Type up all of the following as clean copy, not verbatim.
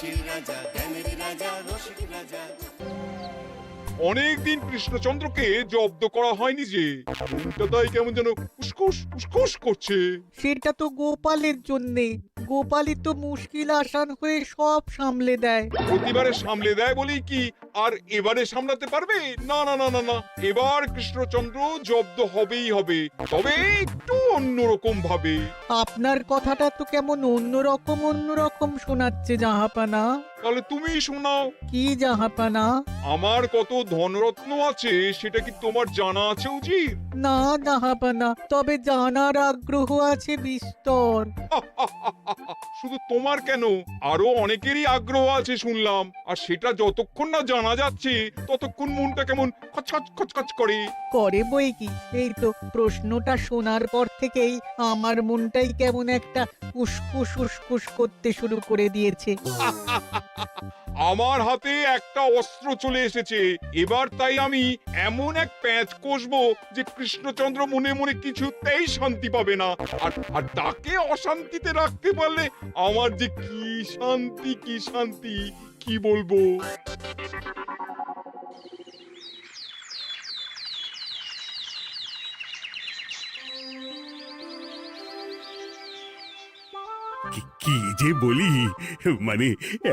হাসির রাজা, জ্ঞানের রাজা, রসিক রাজা। অনেকদিন কৃষ্ণচন্দ্রকে জব্দ করা হয়নি যে, মনটা তাই কেমন যেন উসকুস উসকুস করছে। সেটা তো গোপালের জন্যে। গোপালই তো মুশকিল আসান হয়ে সব সামলে দেয়। প্রতিবারে সামলে দেয় বলেই কি আর এবারে সামলাতে পারবে? না না না না না, এবার কৃষ্ণচন্দ্র জব্দ হবেই হবে, তবে একটু অন্যরকম ভাবে। আপনার কথাটা তো কেমন অন্যরকম শোনাচ্ছে জাহাপানা। তাহলে তুমি শোনাও। কি জাহাপানা? আমার কত ধনরত্ন আছে সেটা কি তোমার জানা আছে উজির? না জাহাপানা, তবে জানার আগ্রহ আছে বিস্তর। শুধু তোমার কেন, আরো অনেকেরই আগ্রহ আছে শুনলাম, আর সেটা যতক্ষণ না জানা যাচ্ছে ততক্ষণ মনটা কেমন খচখচ খচখচ করে। করে বই কি, এই তো প্রশ্নটা শোনার পর থেকেই আমার মনটাই কেমন একটা উসকুস উসকুস করতে শুরু করে দিয়েছে। আমার হাতে একটা অস্ত্র চলে এসেছে, এবার তাই আমি এমন এক প্যাঁচ কষবো যে কৃষ্ণচন্দ্র মনে মনে কিছুতেই শান্তি পাবে না, আর তাকে অশান্তিতে রাখতে পারলে আমার যে কি শান্তি কি বলবো। কি যে বলি, মানে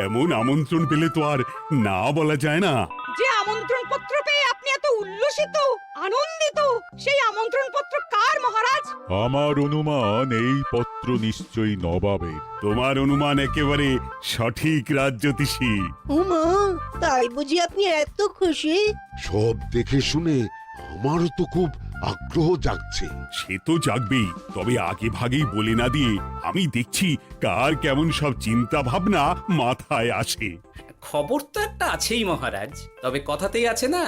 এমন আমন্ত্রণ পেলে তো আর না বলা যায় না। যে আমন্ত্রণ পত্র পেয়ে আপনি এত উল্লসিত আনন্দিত, সেই আমন্ত্রণ পত্র কার মহারাজ? আমার অনুমান এই পত্র নিশ্চয়ই নবাবের। তোমার অনুমান একেবারে সঠিক রাজ্যতীষী। উমা, তাই বুঝি আপনি এত খুশি? সব দেখে শুনে আমারও তো খুব আগ্রহ জাগছে। সে তো জাগবেই, তবে আগে ভাগেই বলে না দিয়ে আমি দেখছি কার কেমন সব চিন্তা ভাবনা মাথায় আসে। খবর তো একটা আছেই মহারাজ, তবে কথাতেই আছে না,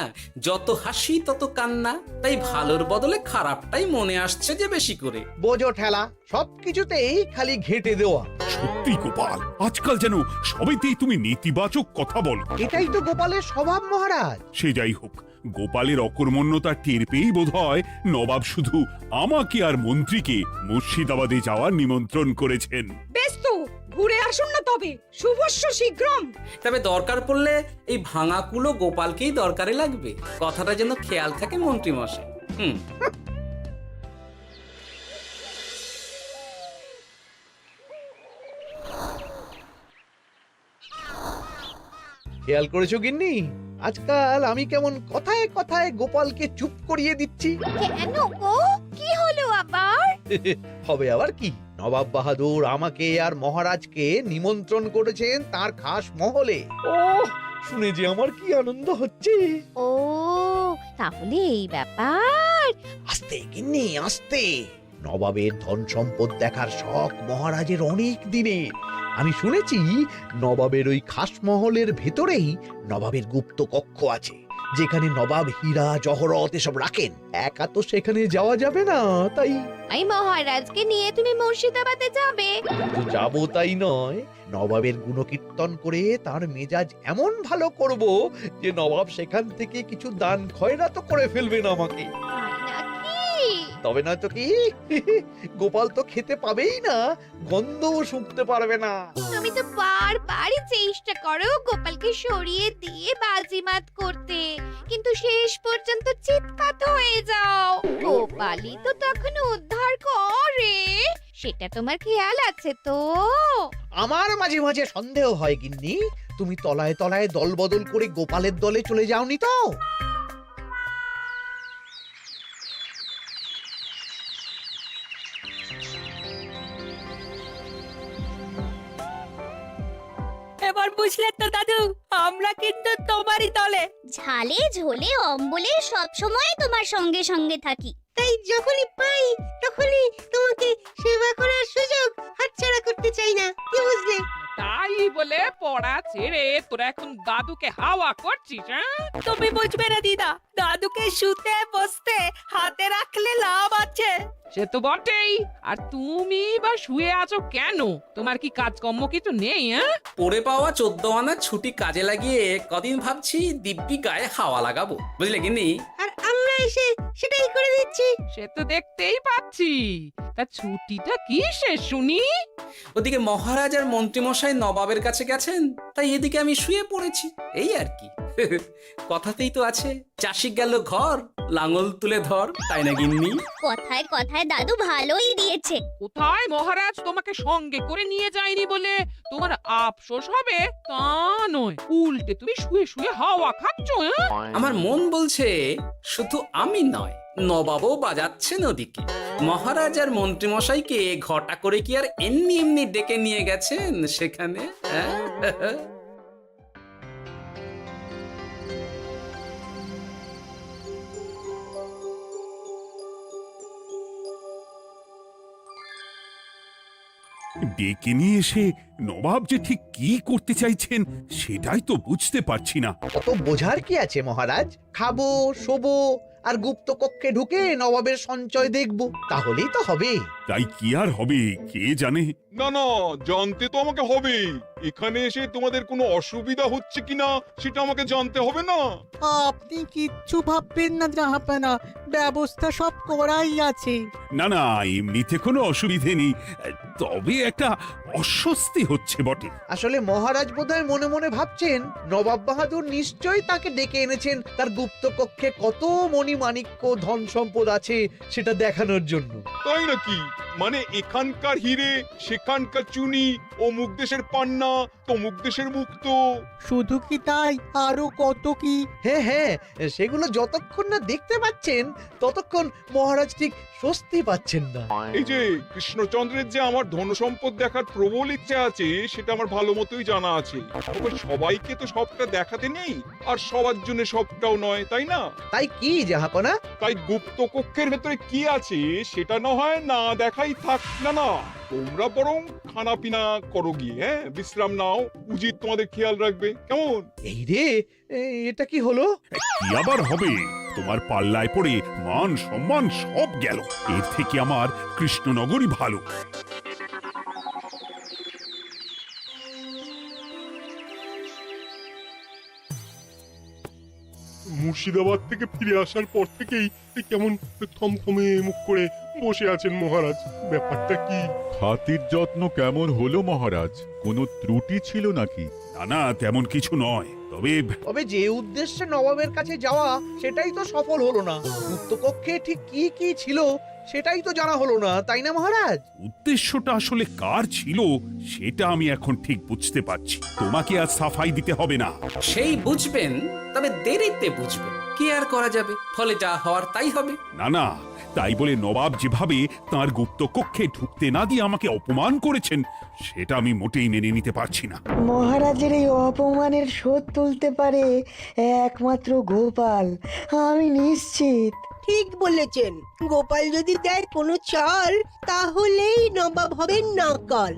যত হাসি তত কান্না, তাই ভালোর বদলে খারাপটাই মনে আসছে যে বেশি করে। বোঝো ঠেলা, সবকিছুতেই খালি ঘেঁটে দেওয়া। সত্যি গোপাল, আজকাল যেন সবেতেই তুমি নেতিবাচক কথা বলো। এটাই তো গোপালের স্বভাব মহারাজ। সে যাই হোক, গোপালের অকর্মণ্যতা টের পেয়েই বোধহয় নবাব শুধু আমাকে আর মন্ত্রীকে মুর্শিদাবাদে যাওয়ার নিমন্ত্রণ করেছেন। বেশ তো, ঘুরে আসুন না তবে, শুভস্য শীঘ্রম। তবে দরকার পড়লে এই ভাঙা কুলো গোপালকেই দরকারে লাগবে, কথাটা যেন খেয়াল থাকে মন্ত্রী মশাই। খেয়াল করেছো গিন্নি, আজকাল আমি কেমন কথায় কথায় গোপালকে চুপ করিয়ে দিচ্ছি। কেন গো, কি হলো আবার? হবে আবার কি, নবাব বাহাদুর আমাকে আর মহারাজকে নিমন্ত্রণ করেছেন তার খাস মহলে। ও শুনে যে আমার কি আনন্দ হচ্ছে। ও তাহলে এই ব্যাপার। আস্তে গিন্নি আস্তে, নবাবের ধন সম্পদ দেখার শখ মহারাজের অনেক দিনের। আমি শুনেছি নবাবের ওই খাস মহলের ভেতরেই নবাবের গুপ্ত কক্ষ আছে, যেখানে নবাব হীরা জহরত এসব রাখেন। একা তো সেখানে যাওয়া যাবে না, তাই এই মহারাজকে নিয়ে তুমি মুর্শিদাবাদে যাবে? শুধু যাবো তাই নয়, নবাবের গুণকীর্তন করে তার মেজাজ এমন ভালো করব যে নবাব সেখান থেকে কিছু দান খয়রাত করে ফেলবেন আমাকে। তাই নাকি? তবে না তো কি, গোপাল তো খেতে পাবেই না, গন্ধও শুঁকতে পারবে না। তুমি তো বারবারই চেষ্টা করো গোপালকে সরিয়ে দিয়ে বাজিমাত করতে, কিন্তু শেষ পর্যন্ত চিৎকাত হয়ে যাও। গোপালই তো তখন উদ্ধার করে, সেটা তোমার খেয়াল আছে তো? আমার মাঝে মাঝে সন্দেহ হয় গিন্নি, তুমি তলায় তলায় দল বদল করে গোপালের দলে চলে যাওনি তো? এবার বুঝলে তো দাদু, আমরা কিন্তু তোমারই দলে। ঝালে ঝোলে অম্বলে সব সময় তোমার সঙ্গে সঙ্গে থাকি। তাই যখনই পাই তখনই তোমাকে সেবা করার সুযোগ হাতছাড়া করতে চাই না, কি বুঝলে? তাই বলে পড়া ছেড়ে তোরা এখন দাদুকে হাওয়া করছিস? তুমি বুঝবে না দিদা, দাদুকে শুতে বসতে হাতে রাখলে লাভ আছে। সে তো বটেই, আর তুমি বা শুয়ে আছো কেন? তোমার কি কাজকর্ম কিছু নেই? পড়ে পাওয়া 14 আনা ছুটি কাজে লাগিয়ে কদিন ভাবছি দিব্যি গায়ে হাওয়া লাগাবো, বুঝলে গিন্নি? আর আমরা আমরা এসে সেটাই করে দিচ্ছি। সে তো দেখতেই পাচ্ছি। তা ছুটিটা কি সে শুনি? ওদিকে মহারাজ আর মন্ত্রীমশাই নবাবের কাছে গেছেন, তাই এদিকে আমি শুয়ে পড়েছি, এই আর কি। কথাতেই তো আছে, চাষি গেল ঘর, লাঙল তুলে ধর, তাই না গিন্নি? কথায় কথায় দাদু ভালোই দিয়েছে। কোথায় মহারাজ তোমাকে সঙ্গে করে নিয়ে যায়নি বলে তোমার আফসোস হবে তা নয়, উল্টে তুমি শুয়ে শুয়ে হাওয়া খাচ্ছ। আমার মন বলছে শুধু আমি নয়, নবাবও বাজাচ্ছেন ওদিকে। মহারাজ আর মন্ত্রীমশাইকে ঘটা করে কি আর এমনি এমনি ডেকে নিয়ে গেছেন সেখানে? হ্যাঁ? ডেকে নিয়ে এসে নবাব যে ঠিক কি করতে চাইছেন সেটাই তো বুঝতে পারছি না। অত বোঝার কি আছে মহারাজ? খাবো, শোবো আর গুপ্ত কক্ষে ঢুকে নবাবের সঞ্চয় দেখব, তাহলেই তো হবে। তাই কি আর হবে কে জানে। না না, জানতে তো আমাকে হবে। এখানে এসে তোমাদের কোনো অসুবিধা হচ্ছে কিনা সেটা আমাকে জানতে হবে না? আপনি কিচ্ছু ভাববেন না জাহাপানা, ব্যবস্থা সব করাই আছে। না না, এমনিতে কোনো অসুবিধে নেই, তবে একটা অস্বস্তি হচ্ছে বটে। আসলে মহারাজ বোধহয় মনে মনে ভাবছেন নবাব বাহাদুর নিশ্চয়ই তাকে ডেকে এনেছেন তার গুপ্ত কক্ষে কত মণিমাণিক্য ধন সম্পদ আছে সেটা দেখানোর জন্য। তাই নাকি? মানে এখানকার হিরে, সেখানকার চুনি, অমুক দেশের পান্না, তমুক দেশের মুক্ত। শুধু কি তাই, আরো কত কি। হ্যাঁ হ্যাঁ, সেগুলো যতক্ষণ না দেখতে পাচ্ছেন ততক্ষণ মহারাজ ঠিক স্বস্তি পাচ্ছেন না। এই যে কৃষ্ণচন্দ্রের যে আমার ধন সম্পদ দেখার প্রবল ইচ্ছা আছে সেটা আমার ভালো মতোই জানা আছে। তবে সবাইকে তো সবটা দেখাতে নেই, আর সবার জন্য সবটাও নয়, তাই না? তাই কি জাহাপনা? তাই গুপ্ত কক্ষের ভেতরে কি আছে সেটা না হয় না দেখাই থাক। না না, তোমরা বরং খানা পিনা করো গিয়ে, হ্যাঁ, বিশ্রাম নাও। উচিত তোমাদের খেয়াল রাখবে, কেমন? এই রে, এটা কি হলো? কি আবার হবে? তোমার পাল্লায় পড়ে মান সম্মান সব গেল। এর থেকে আমার কৃষ্ণনগরই ভালো। মুর্শিদাবাদ থেকে ফিরে আসার পর থেকেই কেমন থমথমে মুখ করে বসে আছেন মহারাজ। ব্যাপারটা কি? হাতির যত্ন কেমন হলো মহারাজ? কোনো ত্রুটি ছিল নাকি? না না, তেমন কিছু নয়। তবে যে উদ্দেশ্যে নবাবের কাছে যাওয়া সেটাই তো সফল হলো না। গুপ্ত কক্ষে ঠিক কি কি ছিল সেটাই তো জানা হলো না, তাই না মহারাজ? উদ্দেশ্যটা আসলে কার ছিল সেটা আমি এখন ঠিক বুঝতে পারছি। তোমাকে আর সাফাই দিতে হবে না। সেই বুঝবেন, তবে দেরিতে বুঝবেন। কি আর করা যাবে, ফলে যা হওয়ার তাই হবে। না না, তাই বলে নবাব যেভাবে তার গুপ্ত কক্ষে ঢুকতে না দিয়ে আমাকে অপমান করেছেন সেটা আমি মোটেই মেনে নিতে পারছি না। মহারাজের এই অপমানের শোধ তুলতে পারে একমাত্র গোপাল, আমি নিশ্চিত। ঠিক বলেছেন, গোপাল যদি দেয় কোনো চাল তাহলেই নবাব হবেন নকল।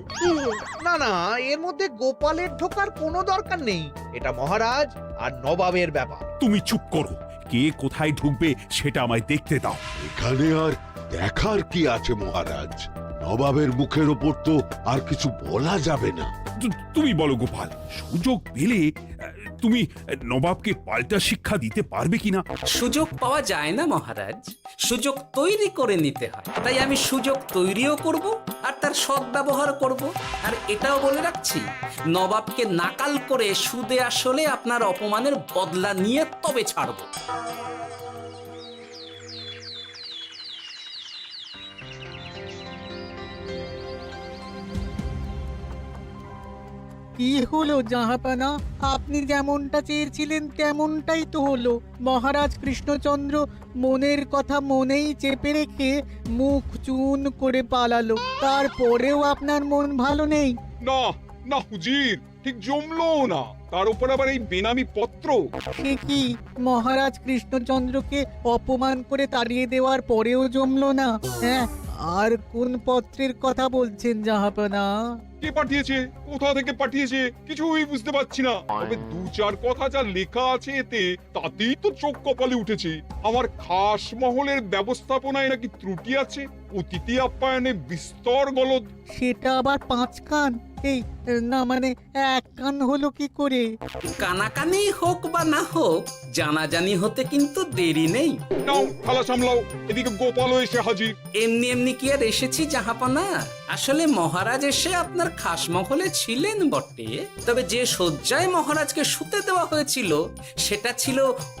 না না, এর মধ্যে গোপালের ঢোকার কোনো দরকার নেই। এটা মহারাজ আর নবাবের ব্যাপার। তুমি চুপ করো। কে কোথায় ঢুকবে সেটা আমায় দেখতে দাও। এখানে আর দেখার কি আছে মহারাজ? নবাবের মুখের ওপর তো আর কিছু বলা যাবে না। তুমি বলো গোপাল, সুযোগ পেলে তুমি নবাবকে পাল্টা শিক্ষা দিতে পারবে কিনা? সুযোগ পাওয়া যায় না মহারাজ, সুযোগ তৈরি করে নিতে হয়। তাই আমি সুযোগ তৈরিও করব আর তার সদ্ব্যবহার করব। আর এটাও বলে রাখছি, নবাবকে নাকাল করে সুদে আসলে আপনার অপমানের বদলা নিয়ে তবে ছাড়ব। কি হলো জাহাপানা? আপনি যেমনটা চেয়েছিলেন তেমনটাই তো হলো। মহারাজ কৃষ্ণচন্দ্র মনের কথা মনেই চেপে রেখে মুখ চুন করে পালালো, তারপরেও আপনার মন ভালো নেই? না না হুজির, ঠিক জমলো না। তার উপর আবার এই বেনামি পত্র। সে কি, মহারাজ কৃষ্ণচন্দ্রকে অপমান করে তাড়িয়ে দেওয়ার পরেও জমলো না? হ্যাঁ, আর কোন পত্রের কথা বলছেন জাহাপানা? কে পাঠিয়েছে, কোথা থেকে পাঠিয়েছে কিছুই বুঝতে পারছি না। তবে দু চার কথা যা লেখা আছে এতে, তাতেই তো চোখ কপালে উঠেছে। আমার খাস মহলের ব্যবস্থাপনায় নাকি ত্রুটি আছে, অতিথি আপ্যায়নে বিস্তর গলদ। সেটা আবার 5 কান? এই না মানে এক কান হলো কি করে? কানাকানি হোক বা না হোক, জানাজানি হতে কিন্তু দেরি নেই। নাও থালা সামলাও, এদিকে গোপালও এসে হাজির। এমনি এমনি কি আর এসেছি জাহাপনা? আসলে মহারাজ এসে আপনার খাসমহলে ছিলেন বটে, তবে যে শয্যায় মহারাজকে শুতে দেওয়া হয়েছিল সেটা ছিল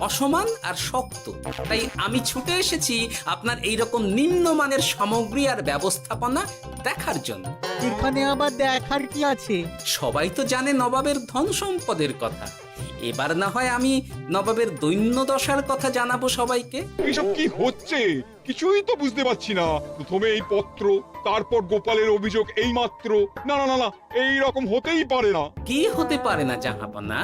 অসমান আর শক্ত। তাই আমি ছুটে এসেছি আপনার এইরকম নিম্নমানের সামগ্রী আর ব্যবস্থাপনা দেখার জন্য। এখানে আবার দেখার কি আছে? সবাই তো জানে নবাবের ধন সম্পদের কথা, এবার না হয় আমি নবাবের দৈন্য দশার কথা জানাবো সবাইকে। এসব কি হচ্ছে কিছুই তো বুঝতে পারছি না। প্রথমে এই পত্র, তারপর গোপালের অভিযোগ এই মাত্র। না না না না, এইরকম হতেই পারে না। কি হতে পারে না জাহাপনা?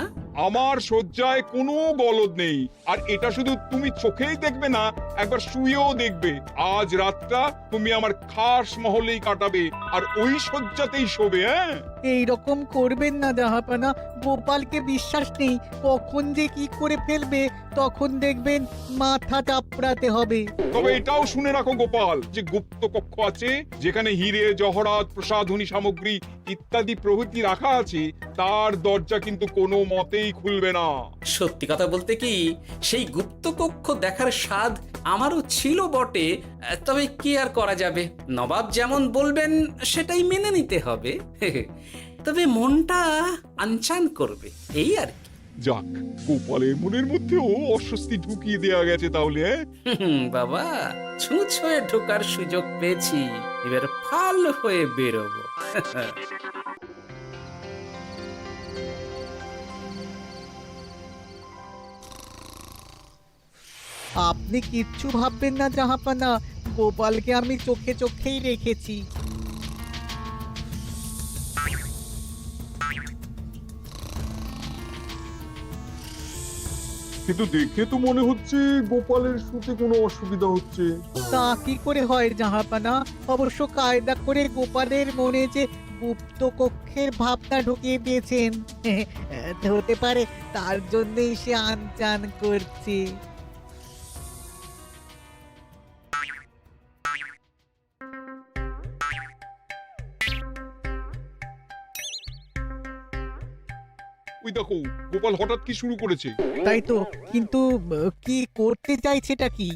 আমার শয্যায় কোনো গলদ নেই, আর এটা শুধু তুমি চোখেই দেখবে না, একবার শুয়েও দেখবে। আজ রাতটা তুমি আমার খাস মহলেই কাটাবে, আর ওই শয্যাতেই শোবে। হ্যাঁ, এইরকম করবেন না জাহাপানা, গোপালকে বিশ্বাস নেই, কখন যে কি করে ফেলবে তখন দেখবেন মাথা চাপড়াতে হবে। তবে এটাও শুনে রাখো গোপাল, যে গুপ্ত কক্ষ আছে যেখানে হিরে জহরাত প্রসাধনী সামগ্রী ইত্যাদি প্রভৃতি রাখা আছে, তার দরজা কিন্তু কোনো মতেই খুলবে না। সত্যি কথা বলতে কি, সেই গুপ্ত কক্ষ দেখার স্বাদ আমারও ছিল বটে, তবে কি আর করা যাবে, নবাব যেমন বলবেন সেটাই মেনে নিতে হবে। তবে মনটা আনচান করবে, এই আর কি। যাক, গোপালের মনের মধ্যেও অস্বস্তি ঢুকিয়ে দেওয়া গেছে তাহলে। বাবা, ছুঁচ হয়ে ঢোকার সুযোগ পেয়েছি, এবার ফাল হয়ে বেরোবো। আপনি কিচ্ছু ভাববেন না জাহাপানা, গোপালকে আমি চোখে চোখেই রেখেছি। কিন্তু দেখে তো মনে হচ্ছে গোপালের শুতে কোনো অসুবিধা হচ্ছে। তা কি করে হয় জাহাপানা? অবশ্য কায়দা করে গোপালের মনে যে গুপ্ত কক্ষের ভাবনা ঢুকিয়ে দিয়েছেন, হতে পারে তার জন্যই সে আনচান করছে। ওই দেখো, গোপাল হঠাৎ কি শুরু করেছে। তাই তো, কিন্তু কি করতে চাইছেটা কি?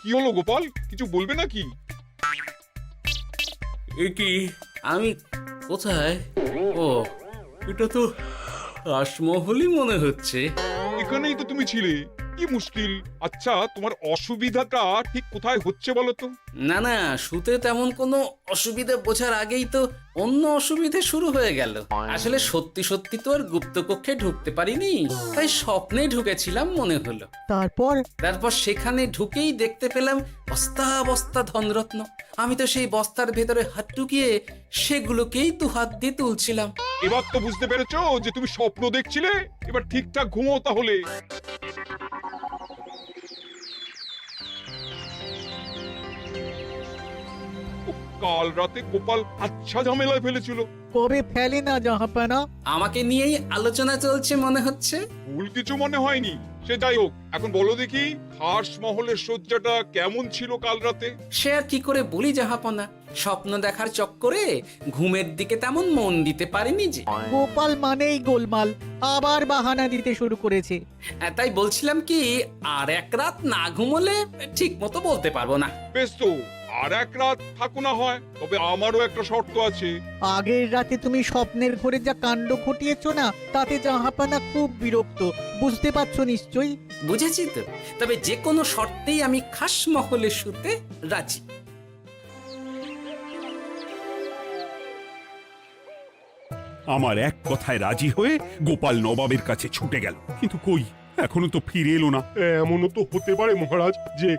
কি হলো গোপাল, কিছু বলবে নাকি? কি আমি কোথায়? ও, এটা তো রাসমহলই মনে হচ্ছে। এখানেই তো তুমি ছিলে, কি মুশকিল। আচ্ছা, তোমার অসুবিধাটা ঠিক কোথায় হচ্ছে বলো তো? না না, শুতে তেমন কোনো অসুবিধা বোঝার আগেই তো অন্য অসুবিধা শুরু হয়ে গেল। আসলে সত্যি সত্যি তো আর গুপ্তকক্ষে ঢুকতে পারিনি, তাই স্বপ্নে ঢুকেছিলাম মনে হলো। তারপর সেখানে ঢুকেই দেখতে পেলাম বস্তা বস্তা ধনরত্ন। আমি তো সেই বস্তার ভেতরে হাত ঢুকিয়ে সেগুলোকেই দু হাত দিয়ে তুলছিলাম। এবার তো বুঝতে পেরেছো যে তুমি স্বপ্ন দেখছিলে। এবার ঠিকঠাক ঘুমো তাহলে। কাল রাতে গোপাল আচ্ছা ঝামেলায় ফেলেছিল। কবে ফেলে না জাহাপানা? আমাকে নিয়েই আলোচনা চলছে মনে হচ্ছে। ভুল কিছু মনে হয়নি, সে যাই হোক। এখন বলো দেখি, খাস মহলের শয্যাটা কেমন ছিল কাল রাতে? সে আর কি করে বলি জাহাপনা, স্বপ্ন দেখার চক্করে ঘুমের দিকে তেমন মন দিতে পারিনি যে। গোপাল মানেই গোলমাল, আবার বাহানা দিতে শুরু করেছে। তাই বলছিলাম কি, আর এক রাত না ঘুমোলে ঠিক মতো বলতে পারবো না। বেশ তো, আর এক রাত থাকো না হয়, তবে আমারও একটা শর্ত আছে। আগের রাতে তুমি স্বপ্নের ঘরে যা কাণ্ড ঘটিয়েছো না, তাতে জাহাপানা খুব বিরক্ত, বুঝতে পারছো নিশ্চয়ই। বুঝেছি তো, তবে যে কোনো শর্তেই আমি খাস মহলে শুতে রাজি। আমার এক কথায় রাজি হয়ে গোপাল নবাবের কাছে ছুটে গেল, কিন্তু কই, এখনো তো ফিরে এলো না। এমনও তো হতে পারে মহারাজ যে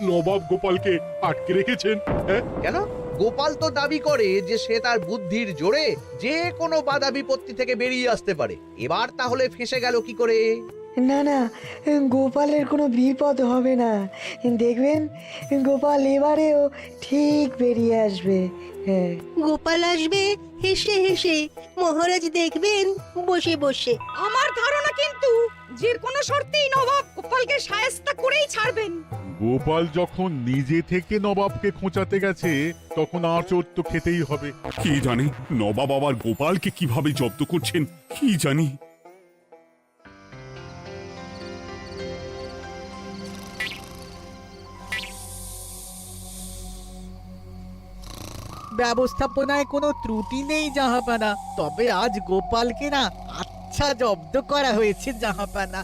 নবাব গোপালকে আটকে রেখেছেন। হ্যাঁ, কেন? গোপাল তো দাবি করে যে সে তার বুদ্ধির জোরে যে কোনো বাধা বিপত্তি থেকে বেরিয়ে আসতে পারে। এবার তাহলে ফেঁসে গেল কি করে? না না, গোপালের কোনো বিপদ হবে না, দেখবেন গোপাল এবারেও ঠিক বেরিয়ে আসবে। হ্যাঁ, গোপাল আসবে হেসে হেসে, মহারাজ দেখবেন বসে বসে। আমার ধারণা কিন্তু যে কোনো শর্তেই নবাব গোপালকে শায়েস্তা করেই ছাড়বেন। গোপাল যখন নিজে থেকে নবাবকে খোঁচাতে গেছে তখন আঁচড় তো খেতেই হবে। কি জানে নবাব আবার গোপালকে কিভাবে জব্দ করছেন কি জানি। ব্যবস্থাপনায় কোনো ত্রুটি নেই জাহাপানা, তবে আজ গোপালকে না আচ্ছা জব্দ করা হয়েছে জাহাপানা।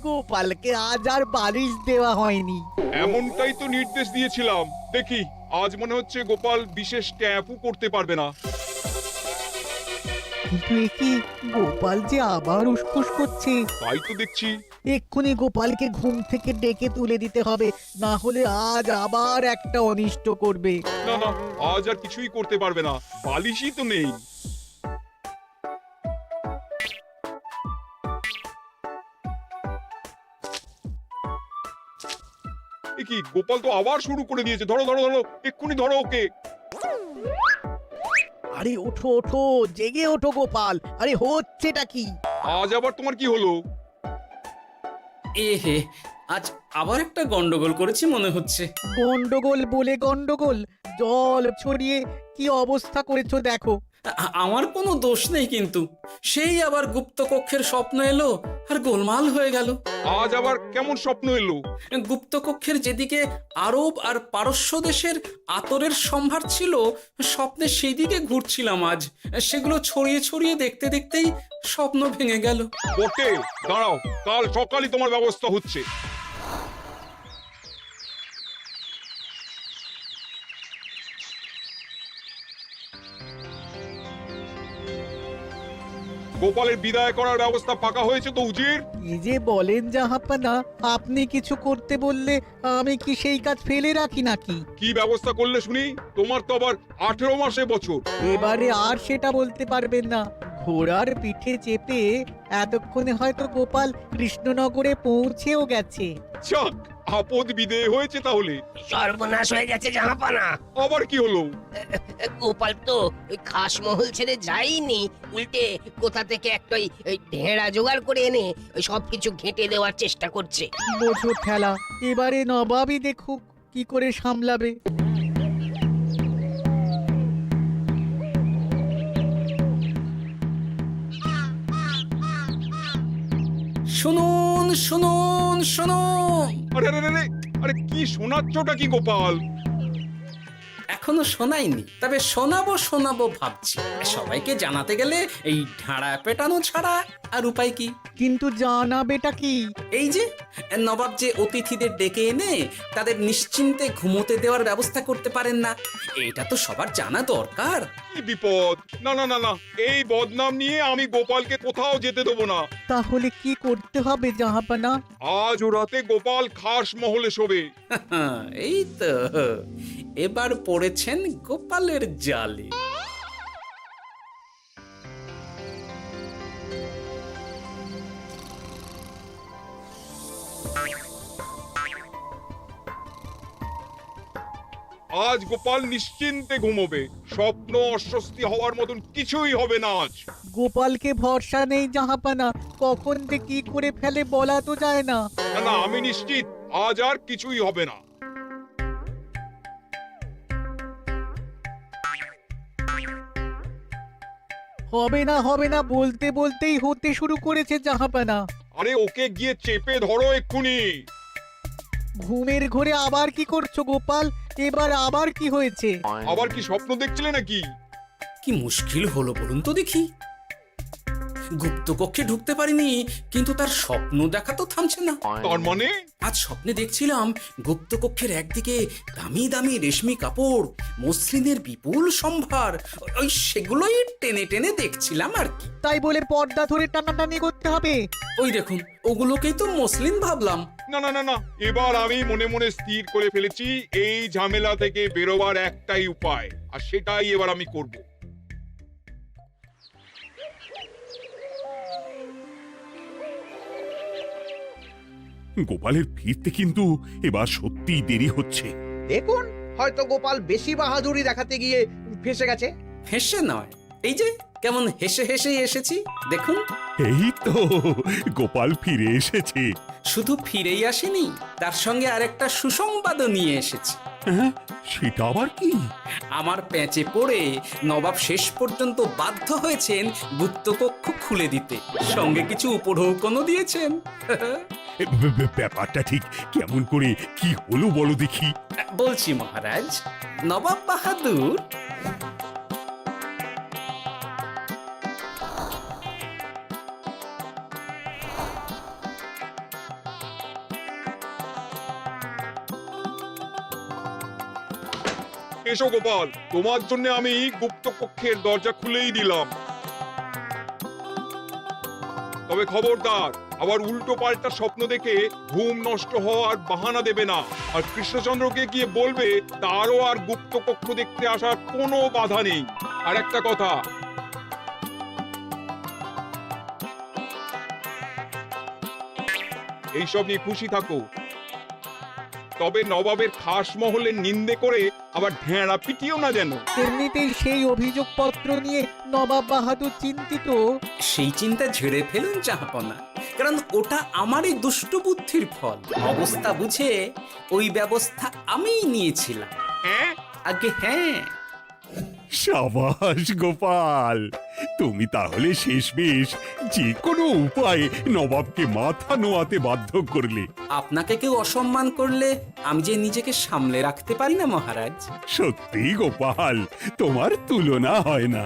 গোপালকে আজ আর বালিশ দেওয়া হয়নি। এমনটাই তো নির্দেশ দিয়েছিলাম। দেখি আজ মনে হচ্ছে গোপাল বিশেষ ট্যাপও করতে পারবে না। কিন্তু এ কি, গোপাল যে আবার উসখুস করছে। তাই তো দেখছি। এক্ষুনি গোপালকে ঘুম থেকে ডেকে তুলে দিতে হবে, না হলে আজ আবার একটা অনিষ্ট করবে। না না, আজ আর কিছুই করতে পারবে না, বালিশই তো নেই। এ কি, গোপাল তো আবার শুরু করে দিয়েছে। ধরো ধরো ধরো, এক্ষুনি ধরো ওকে। আরে ওঠো ওঠো, জেগে ওঠো গোপাল। আরে হচ্ছেটা কি? আজ আবার তোমার কি হলো? এ হে, আজ আবার একটা গন্ডগোল করেছি মনে হচ্ছে। গন্ডগোল বলে গন্ডগোল, জল ছড়িয়ে কি অবস্থা করেছো দেখো। আমার কোনো দোষ নেই, কিন্তু সেই আবার গুপ্তকক্ষের স্বপ্ন এলো আর গোলমাল হয়ে গেল। আজ আবার কেমন স্বপ্ন এলো? গুপ্তকক্ষের যেদিকে আরব আর পারস্য দেশের আতরের সম্ভার ছিল, স্বপ্নে সেই দিকে ঘুরছিলাম আজ। সেগুলো ছড়িয়ে ছড়িয়ে দেখতে দেখতেই স্বপ্ন ভেঙে গেল। বটে, দাঁড়াও, কাল সকালই তোমার ব্যবস্থা হচ্ছে। গোপালের বিদায় করার ব্যবস্থা পাকা হয়েছে তো উজির? কি যে বলেন জাহাপানা, আপনি কিছু করতে বললে আমি কি সেই কাজ ফেলে রাখি নাকি? কি ব্যবস্থা করলে শুনি? তোমার তো আবার 18 মাসে বছর। এবারে আর সেটা বলতে পারবেন না। ঘোড়ার পিঠে চেপে এতক্ষণে হয়তো গোপাল কৃষ্ণনগরে পৌঁছেও গেছে। যাক, আপদ বিদেয় হয়েছে তাহলে। সর্বনাশ হয়ে গেছে জাহাপানা। আবার কি হলো? গোপাল তো ওই খাসমহল ছেড়ে যায়নি, উল্টে কোথা থেকে একটা ওই ঢেঁড়া জোগাড় করে এনে ওই সবকিছু ঘেঁটে দেওয়ার চেষ্টা করছে। বোঝো ঠেলা, এবারে নবাবই দেখুক কি করে সামলাবে। শুনুন শুনুন শুনুন। আরে আরে আরে, আরে কি শোনাচ্ছটা কি গোপাল? এখনো শোনাইনি, তবে শোনাবো শোনাবো ভাবছি। সবাইকে জানাতে গেলে এই ঢাড়া পেটানো ছাড়া আর উপায় কি? কিন্তু জানাবেটা কি? এই যে নবাব যে অতিথিদের ডেকে এনে তাদের নিশ্চিন্তে ঘুমোতে দেওয়ার ব্যবস্থা করতে পারেন না, এটা তো সবার জানা দরকার। কি বিপদ! না না না না, এই বদনাম নিয়ে আমি গোপালকে কোথাও যেতে দেবো না। তাহলে কি করতে হবে জাহাপানা? আজ ও রাতে গোপাল খাস মহলে শোবে। এই তো এবার পড়েছেন গোপালের জালে। আজ গোপাল নিশ্চিন্তে ঘুমোবে। স্বপ্ন অস্বস্তি হওয়ার মতন কিছুই হবে না আজ। গোপালকে ভরসা নেই জাহাপানা, কখন যে কি করে ফেলে বলা তো যায় না। না না, আমি নিশ্চিত আজ আর কিছুই হবে না। হবে না বলতে বলতেই হতে শুরু করেছে জাহাপানা। আরে ওকে গিয়ে চেপে ধরো এক্ষুনি। ঘুমের ঘোরে আবার কি করছো গোপাল? এবার আবার কি হয়েছে? আবার কি স্বপ্ন দেখছিলে নাকি? কি মুশকিল হলো বলুন তো দেখি। গুপ্তকক্ষে ঢুকতে পারিনি, কিন্তু তার স্বপ্ন দেখা তো থামছে না। তার মানে? আজ স্বপ্নে দেখছিলাম গুপ্তকক্ষের একদিকে দামি দামি রেশমি কাপড়, মসলিনের বিপুল সম্ভার, ওই সেগুলোই টেনে টেনে দেখছিলাম আর কি। তাই বলে পর্দা ধরে টানাটানি করতে হবে? ওই দেখুন, ওগুলোকেই তো মসলিন ভাবলাম। না না না না, এবার আমি মনে মনে স্থির করে ফেলেছি এই ঝামেলা থেকে বেরোবার একটাই উপায়, আর সেটাই এবার আমি করব। গোপালের ফিরতে কিন্তু এবার সত্যিই দেরি হচ্ছে। দেখুন, হয়তো গোপাল বেশি বাহাদুরি দেখাতে গিয়ে ফেসে গেছে। ফেঁসে নয়, এই যে কেমন হেসে হেসেই এসেছি দেখুন। এই তো গোপাল ফিরে এসেছে। শুধু ফিরেই আসেনি, তার সঙ্গে আরেকটা সুসংবাদও নিয়ে এসেছি। হ্যাঁ, সেটা আবার কি? আমার প্যাঁচে পড়ে নবাব শেষ পর্যন্ত বাধ্য হয়েছেন গুপ্তকক্ষ খুলে দিতে, সঙ্গে কিছু উপঢৌকনও দিয়েছেন। ব্যাপারটা ঠিক কেমন করে কি হলো বলো দেখি। বলছি মহারাজ, নবাব বাহাদুর এসো গোপাল, তোমার জন্য আমি গুপ্ত কক্ষের দরজা খুলেই দিলাম। তবে খবরদার, আবার উল্টো পাল্টা স্বপ্ন দেখে ঘুম নষ্ট হওয়ার বাহানা দেবে না। আর কৃষ্ণচন্দ্রকে গিয়ে বলবে তারও আর গুপ্ত কক্ষ দেখতে আসার কোনো বাধা নেই। আর একটা কথা, এইসব নিয়ে খুশি থাকো, তবে নবাবের খাস মহলের নিন্দে করে আবার ঢেঁড়া পিটিও না যেন। এমনিতেই সেই অভিযোগপত্র নিয়ে নবাব বাহাদুর চিন্তিত। সেই চিন্তা ঝেড়ে ফেলুন জাহাপনা, কারণ ওটা আমারই দুষ্ট বুদ্ধির ফল। অবস্থা বুঝে ওই ব্যবস্থা আমিই নিয়েছিলাম। হ্যাঁ, আগে হ্যাঁ। সাবাস গোপাল, তুমি তাহলে শেষমেশ যে কোনো উপায়ে নবাবকে মাথা নোয়াতে বাধ্য করলে। আপনাকে কেউ অসম্মান করলে আমি যে নিজেকে সামলে রাখতে পারি না মহারাজ। সত্যি গোপাল, তোমার তুলনা হয় না।